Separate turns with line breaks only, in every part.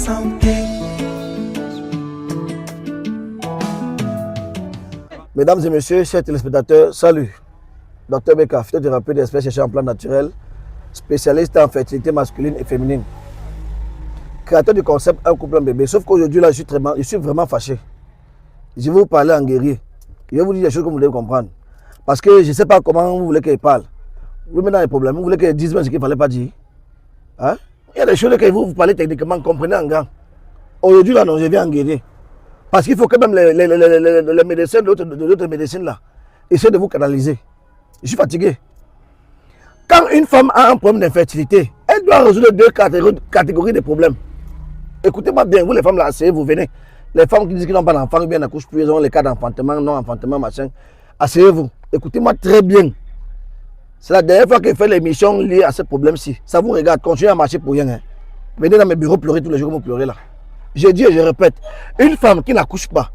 santé.
Mesdames et messieurs, chers téléspectateurs, salut. Docteur Beka, phytothérapeute expert chercheur en plan naturel, spécialiste en fertilité masculine et féminine. Créateur du concept Un couple, un bébé. Sauf qu'aujourd'hui, là, je suis vraiment fâché. Je vais vous parler en guerrier. Je vais vous dire des choses que vous devez comprendre. Parce que je ne sais pas comment vous voulez qu'il parle. Vous mettez dans les problèmes. Vous voulez qu'il dise ce qu'il ne fallait pas dire. Hein? Il y a des choses que vous parlez techniquement, comprenez en grand. Aujourd'hui, là, non, je viens en guerrier. Parce qu'il faut que même les médecins de l'autre médecine là essaient de vous canaliser. Je suis fatigué. Quand une femme a un problème d'infertilité, elle doit résoudre deux catégories de problèmes. Écoutez-moi bien, vous les femmes là, asseyez, vous venez. Les femmes qui disent qu'ils n'ont pas d'enfant, ou bien n'accouchent plus, ils ont les cas d'enfantement, non-enfantement, machin. Asseyez-vous. Écoutez-moi très bien. C'est la dernière fois que je fais l'émission liée à ce problème-ci. Ça vous regarde, continuez à marcher pour rien. Hein. Venez dans mes bureaux pleurer tous les jours comme vous pleurez là. Je dis et je répète, une femme qui n'accouche pas,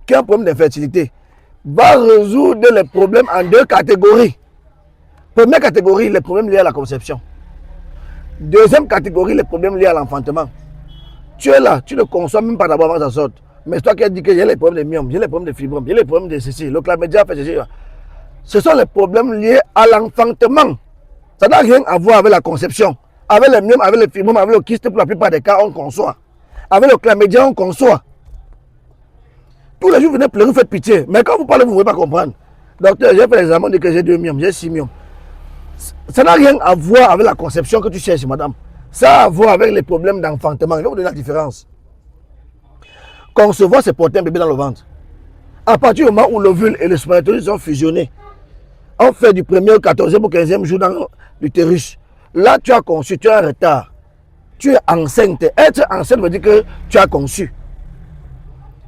qui a un problème d'infertilité, va résoudre les problèmes en deux catégories. Première catégorie, les problèmes liés à la conception. Deuxième catégorie, les problèmes liés à l'enfantement. Tu es là, tu ne conçois même pas d'abord avant que ça sorte. Mais toi qui as dit que j'ai les problèmes de myome, j'ai les problèmes de fibrome, j'ai les problèmes de ceci, le chlamydia fait ceci. Ce sont les problèmes liés à l'enfantement. Ça n'a rien à voir avec la conception. Avec les myomes, avec les fibromes, avec le kyste, pour la plupart des cas, on conçoit. Avec le chlamydia, on conçoit. Tous les jours, vous venez pleurer, vous faites pitié. Mais quand vous parlez, vous ne pouvez pas comprendre. Docteur, j'ai fait l'examen, dit que j'ai 2 myomes, j'ai 6 myomes. Ça n'a rien à voir avec la conception que tu cherches, madame. Ça a à voir avec les problèmes d'enfantement. Je vais vous donner la différence. Concevoir, c'est porter un bébé dans le ventre. À partir du moment où l'ovule et le spermatozoïde sont fusionnés, on fait du 1er au 14e au 15e jour dans l'utérus. Là, tu as conçu, tu as un retard. Tu es enceinte. Être enceinte veut dire que tu as conçu.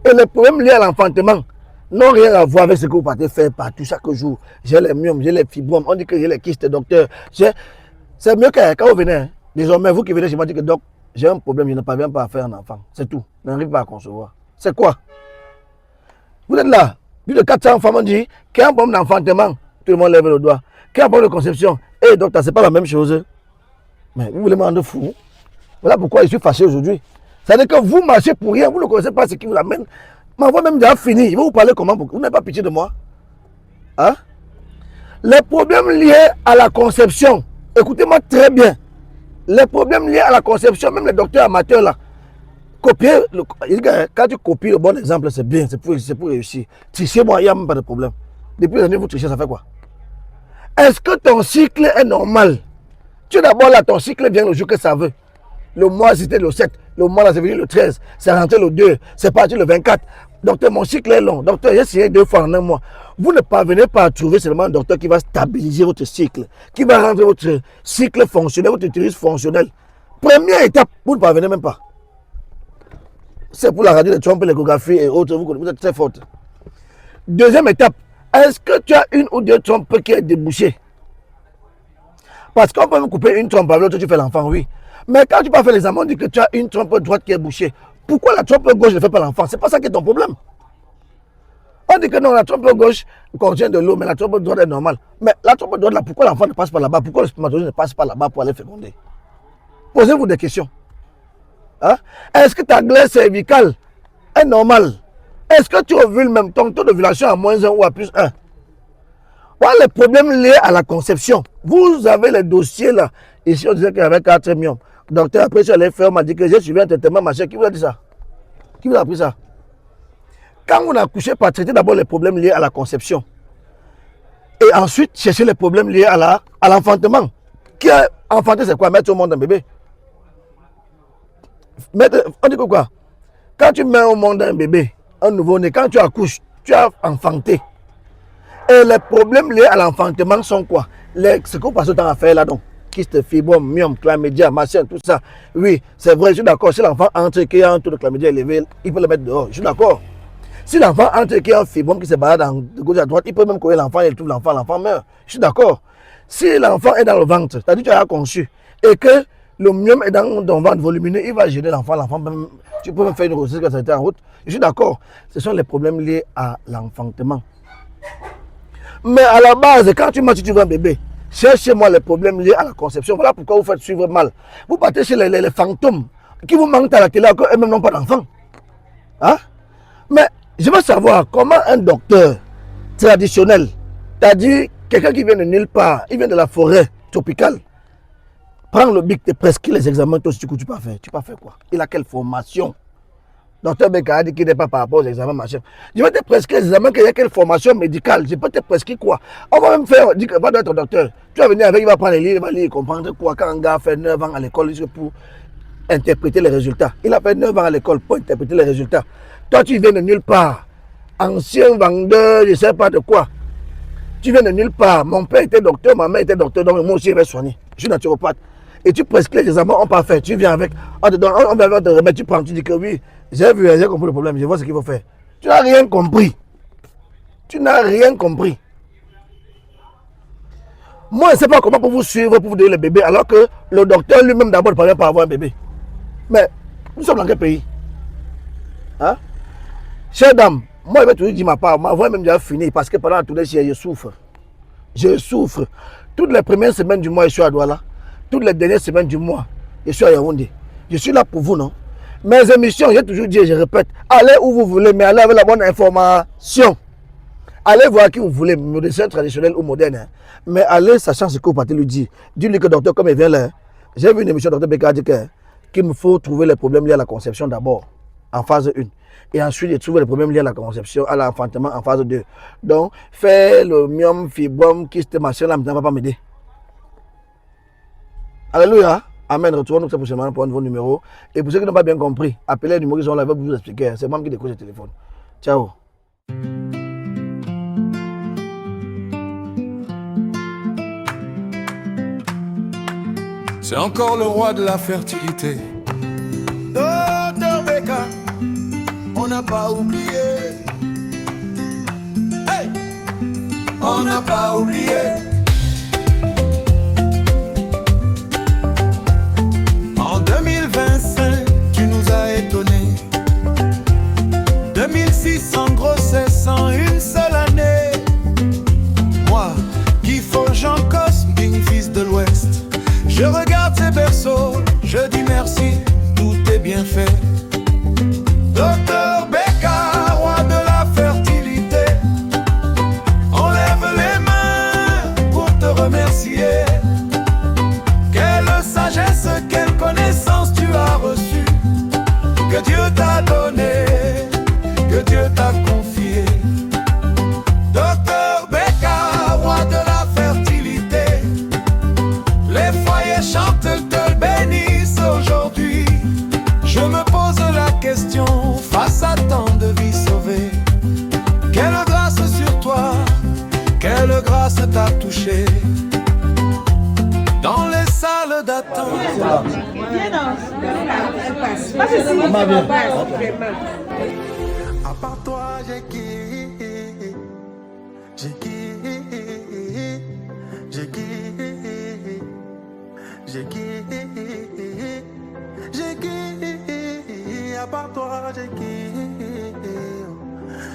Et les problèmes liés à l'enfantement n'ont rien à voir avec ce que vous partez faire partout chaque jour. J'ai les myomes, j'ai les fibromes, on dit que j'ai les kystes, docteur. C'est mieux que quand vous venez. Hein. Désormais, vous qui venez chez moi, dites que doc, j'ai un problème, je ne parviens pas à faire un enfant. C'est tout. Je n'arrive pas à concevoir. C'est quoi? Vous êtes là. Plus de 400 femmes ont dit qu'il y a un problème d'enfantement. Tout le monde lève le doigt. Qu'il y a un problème de conception. Eh, docteur, ce n'est pas la même chose. Mais vous voulez me rendre fou? Voilà pourquoi je suis fâché aujourd'hui. C'est-à-dire que vous marchez pour rien, vous ne connaissez pas ce qui vous amène. Ma voix même déjà fini. Je vais vous parler comment. Vous n'avez pas pitié de moi. Hein? Les problèmes liés à la conception. Écoutez-moi très bien. Les problèmes liés à la conception, même les docteurs amateurs là. Copier, quand tu copies le bon exemple, c'est bien, c'est pour réussir. Trichez moi, il n'y a même pas de problème. Depuis les années, vous trichez, ça fait quoi? Est-ce que ton cycle est normal? Tu es d'abord là, ton cycle vient le jour que ça veut. Le mois c'était le 7, le mois là c'est venu le 13, c'est rentré le 2, c'est parti le 24. Docteur, mon cycle est long. Docteur, j'ai essayé 2 fois en un mois. Vous ne parvenez pas à trouver seulement un docteur qui va stabiliser votre cycle, qui va rendre votre cycle fonctionnel, votre utérus fonctionnel. Première étape, vous ne parvenez même pas. C'est pour la radio de Trump, l'échographie et autres, vous êtes très forte. Deuxième étape, est-ce que tu as une ou deux trompes qui est débouchée? Parce qu'on peut me couper une trompe avec l'autre, tu fais l'enfant, oui. Mais quand tu vas faire l'examen, on dit que tu as une trompe droite qui est bouchée. Pourquoi la trompe gauche ne fait pas l'enfant? C'est pas ça qui est ton problème. On dit que non, la trompe gauche contient de l'eau, mais la trompe droite est normale. Mais la trompe droite, là, pourquoi l'enfant ne passe pas là-bas? Pourquoi le spermatozoïde ne passe pas là-bas pour aller féconder? Posez-vous des questions. Hein? Est-ce que ta glaise cervicale est normale? Est-ce que tu ovules même ton taux d'ovulation à -1 ou à +1? Voilà les problèmes liés à la conception. Vous avez les dossiers là. Ici, on disait qu'il y avait 4 myomes. Docteur, après, je suis allé faire, on m'a dit que j'ai suivi un traitement, machin. Qui vous a dit ça? Qui vous a appris ça? Quand on a accouché, pas traiter d'abord les problèmes liés à la conception. Et ensuite, chercher les problèmes liés à l'enfantement. Qui a enfanté, c'est quoi? Mettre au monde un bébé. On dit que quoi? Quand tu mets au monde un bébé, un nouveau-né, quand tu accouches, tu as enfanté. Et les problèmes liés à l'enfantement sont quoi? Ce que vous passez le temps à faire là donc. Kyste, fibrome, myome, chlamydia, machin, tout ça. Oui, c'est vrai, je suis d'accord. Si l'enfant entre et qu'il y a un taux de chlamydia élevé, il peut le mettre dehors. Je suis d'accord. Si l'enfant entre et qu'il y a un fibrome qui se balade de gauche à droite, il peut même courir l'enfant et il trouve l'enfant meurt. Je suis d'accord. Si l'enfant est dans le ventre, c'est-à-dire que tu as conçu, et que le myome est dans ton ventre volumineux, il va gêner l'enfant. Tu peux même faire une grossesse quand ça a été en route. Je suis d'accord. Ce sont les problèmes liés à l'enfantement. Mais à la base, quand tu m'as dit que tu veux un bébé, cherchez-moi les problèmes liés à la conception. Voilà pourquoi vous faites suivre mal. Vous partez chez les fantômes. qui vous mentent à la télé, encore eux-mêmes n'ont pas d'enfants. Hein? Mais je veux savoir comment un docteur traditionnel, c'est-à-dire quelqu'un qui vient de nulle part, il vient de la forêt tropicale, prends le bic, te prescrit les examens, toi aussi tu peux faire. Tu peux faire quoi? Il a quelle formation? Docteur Beka a dit qu'il n'est pas par rapport aux examens, machin. Je vais te prescrire les examens, qu'il y a quelle formation médicale. Je peux te prescrire quoi? On va même faire, dire que va être docteur. Tu vas venir avec, il va prendre les livres, il va lire, comprendre quoi. Quand un gars fait 9 ans à l'école, pour interpréter les résultats. Il a fait 9 ans à l'école pour interpréter les résultats. Toi, tu viens de nulle part. Ancien vendeur, je ne sais pas de quoi. Tu viens de nulle part. Mon père était docteur, ma mère était docteur, donc moi aussi je vais soigner. Je suis naturopathe. Et tu prescris les examens, on peut faire. Tu viens avec, on te donne, on va te remettre, tu prends, tu dis que oui, j'ai compris le problème, je vois ce qu'il faut faire. Tu n'as rien compris. Tu n'as rien compris. Moi, je ne sais pas comment pour vous suivre, pour vous donner le bébé, alors que le docteur lui-même d'abord ne parvient pas à avoir un bébé. Mais nous sommes dans quel pays? Hein? Chère dame, moi je vais toujours dire ma part, ma voix même déjà fini parce que pendant la tournée, je souffre. Je souffre. Toutes les premières semaines du mois, je suis à Douala. Toutes les dernières semaines du mois, je suis à Yaoundé. Je suis là pour vous, non? Mes émissions, j'ai toujours dit et je répète, allez où vous voulez, mais allez avec la bonne information. Allez voir qui vous voulez, médecin traditionnel ou moderne. Hein. Mais allez, sachant ce que vous partez lui dire. Dis-lui que docteur, comme il vient là, j'ai vu une émission de docteur Beka dire qu'il me faut trouver les problèmes liés à la conception d'abord, en phase 1. Et ensuite, il trouve les problèmes liés à la conception, à l'enfantement en phase 2. Donc, faire le myome, fibrome, kyste, machin, là, maintenant, ne va pas m'aider. Alléluia. Amen. Retournons nous prochainement pour un nouveau numéro. Et pour ceux qui n'ont pas bien compris, appelez les numéros qui sont là, je vais vous expliquer. C'est moi qui décroche le téléphone. Ciao.
C'est encore le roi de la fertilité. Docteur Beka, on n'a pas oublié. Hey! On n'a pas oublié. En 2025, tu nous as étonnés. 2600 grossesses en une seule année. Moi, qui forge en Cosme, digne fils de l'Ouest. Je regarde ces berceaux, je dis merci, tout est bien fait. Docteur Beka, roi de la fertilité, on lève les mains pour te remercier. Quelle sagesse, quelle connaissance tu as reçue, que Dieu t'a donné, que Dieu t'a confié. Docteur Beka, roi de la fertilité, les foyers chantent, te bénissent aujourd'hui. Je me pose la question, face à tant de vies sauvées, quelle grâce sur toi, quelle grâce t'a touché. Dans les salles d'attente. À part toi, j'ai qui? J'ai qui? J'ai qui? J'ai qui? J'ai qui? À part toi, j'ai qui?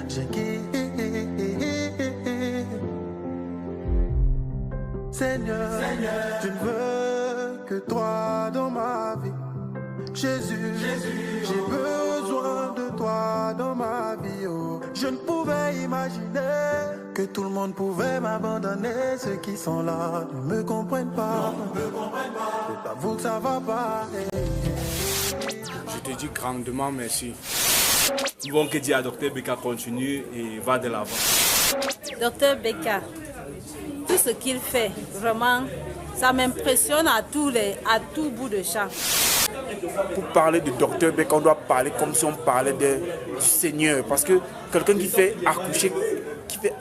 J'ai qui? Seigneur, je ne veux que toi dans ma vie. Jésus, j'ai besoin de toi dans ma vie. Oh. Je ne pouvais imaginer que tout le monde pouvait m'abandonner. Ceux qui sont là ne me comprennent pas. C'est pas vous que ça va pas.
Je te dis grandement merci. Nous voulons que dire à Dr Beka continue et va de l'avant.
Dr Beka, tout ce qu'il fait, vraiment, ça m'impressionne à tout bout de champ.
Pour parler de Dr Beka, on doit parler comme si on parlait du Seigneur. Parce que quelqu'un qui fait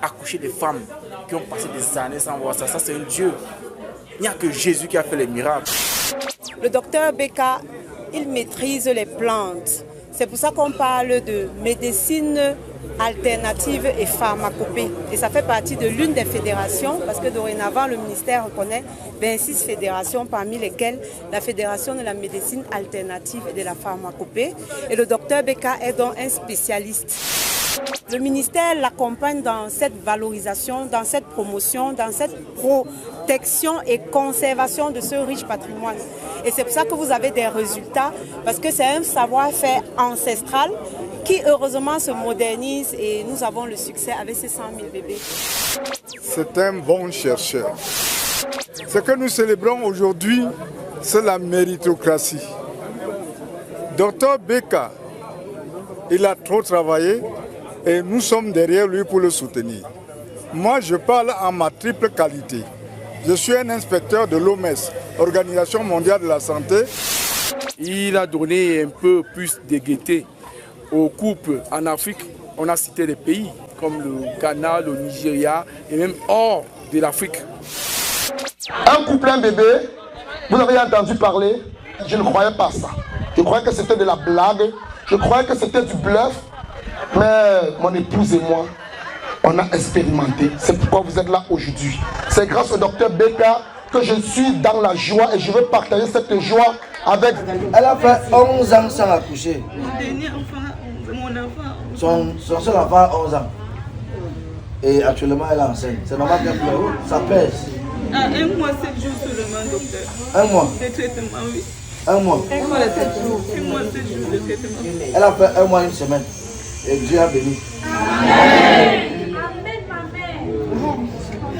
accoucher des femmes qui ont passé des années sans voir ça, ça c'est un Dieu. Il n'y a que Jésus qui a fait les miracles.
Le docteur Beka, il maîtrise les plantes. C'est pour ça qu'on parle de médecine alternative et pharmacopée. Et ça fait partie de l'une des fédérations, parce que dorénavant, le ministère reconnaît 26 fédérations, parmi lesquelles la fédération de la médecine alternative et de la pharmacopée. Et le docteur Beka est donc un spécialiste. Le ministère l'accompagne dans cette valorisation, dans cette promotion, dans cette protection et conservation de ce riche patrimoine. Et c'est pour ça que vous avez des résultats, parce que c'est un savoir-faire ancestral qui heureusement se modernise et nous avons le succès avec ces 100 000 bébés.
C'est un bon chercheur. Ce que nous célébrons aujourd'hui, c'est la méritocratie. Docteur Beka, il a trop travaillé et nous sommes derrière lui pour le soutenir. Moi, je parle en ma triple qualité. Je suis un inspecteur de l'OMS, Organisation mondiale de la santé.
Il a donné un peu plus de gaieté aux couples en Afrique. On a cité des pays comme le Ghana, le Nigeria et même hors de l'Afrique.
Un couple, un bébé, vous avez entendu parler, je ne croyais pas ça. Je croyais que c'était de la blague, je croyais que c'était du bluff. Mais mon épouse et moi, on a expérimenté. C'est pourquoi vous êtes là aujourd'hui. C'est grâce au docteur Beka que je suis dans la joie et je veux partager cette joie avec vous.
Elle a fait 11 ans sans accoucher.
Mon dernier enfant, mon enfant.
Son seul enfant a 11 ans. Et actuellement, elle est enceinte. C'est normal qu'elle pleure. Ça pèse.
À 1 mois, 7 jours seulement, docteur.
1 mois.
De traitement, oui.
1 mois.
1 mois, 7 jours. 1 mois, 7 jours de traitement.
Elle a fait 1 mois, 1 semaine. Et Dieu a béni.
Amen.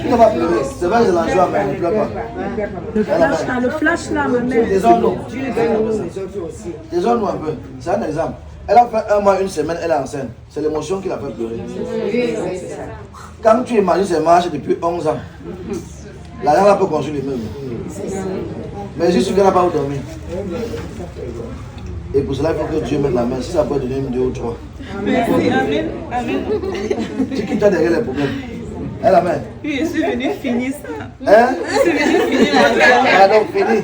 Tu ne vas pas pleurer. C'est vrai que c'est la joie, mais ne pleure pas.
Le flash là, ma mère.
Désolé-nous. Désolé-nous un peu. C'est un exemple. Elle a fait 1 mois, 1 semaine, elle est enceinte. C'est l'émotion qui l'a fait pleurer. Quand tu imagines ces marches depuis 11 ans, l'argent là peut construire les meubles. Mais juste qu'elle n'a pas où dormir. Et pour cela, il faut que Dieu mette la main. Si ça peut donner 1, 2 ou 3.
Merci, amen, amen.
Tu quittes derrière les problèmes. Elle la main.
Oui, je suis venue finir ça.
Hein?
Je suis venue finir mon travail.
Elle a donc fini.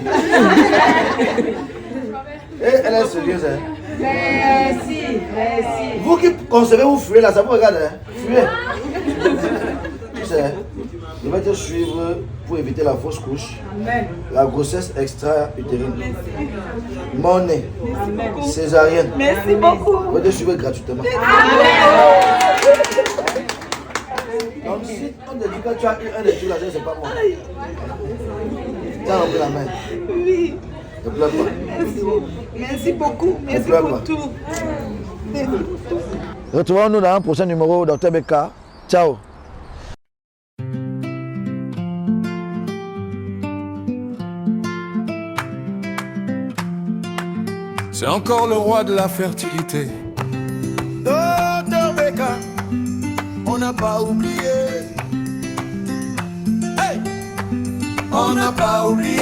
Et elle est sérieuse. Hein?
Merci, merci.
Vous qui concevez, vous fuyez là, ça vous regarde. Hein? Fuyez. Tu sais, je vais te suivre pour éviter la fausse couche, la grossesse extra-utérine, monnaie, césarienne.
Merci beaucoup.
Je vais te suivre gratuitement. Donc si on te dit que tu as eu un des trucs là, c'est pas moi. Tu as rempli la main.
Oui.
Ne pleure pas.
Merci beaucoup. Merci
pleure
pour
pas.
tout.
Retrouvons-nous dans un prochain numéro, Dr Beka. Ciao.
C'est encore le roi de la fertilité. Docteur Beka, on n'a pas oublié. Hey! On n'a pas oublié.